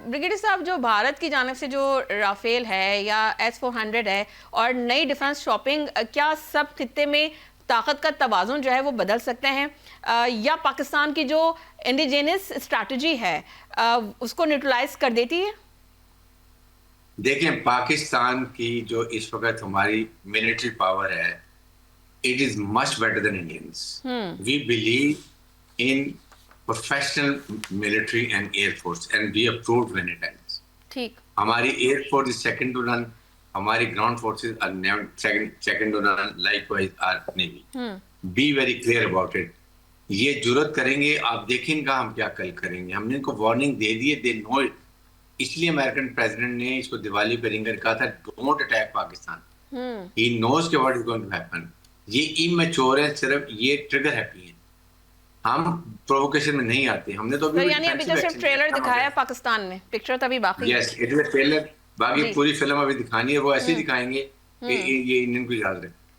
Brigadier صاحب جو بھارت کی جانب سے جو رافیل ہے یا S-400 ہے اور نئی ڈیفنس شاپنگ، کیا سب خطے میں طاقت کا توازن جو ہے وہ بدل سکتے ہیں یا پاکستان کی جو انڈیجینس اسٹریٹجی ہے اس کو نیوٹرلائز کر دیتی ہے؟ دیکھیں پاکستان کی جو اس وقت ہماری ملٹری پاور ہے it is much better than Indians. We believe in professional military and air force and we have proved many times. ٹھیک. ہماری air force is second to none. ہماری ground forces are second to none. Likewise our navy. Be very clear about it. یہ جرت کریں گے آپ دیکھیں گا ہم کیا کل کریں گے. ہم نے ان کو وارننگ دے دی ہے, they know it. اس لیے امریکن پریزیڈنٹ نے اس کو دیوالی پہ رنگ کر کہا تھا don't attack Pakistan. He knows what is going to happen. یہ امیچور ہیں, صرف یہ ٹریگر ہیپی ہیں. ہم پرووکیشن میں نہیں آتے. ہم نے تو یعنی ابھی تو صرف ٹریلر دکھایا ہے پاکستان میں, پکچر تو ابھی باقی ہے. Yes it is a trailer, باقی پوری فلم ابھی دکھانی ہے. وہ ایسے ہی دکھائیں گے کہ یہ انڈین کو یاد رہے.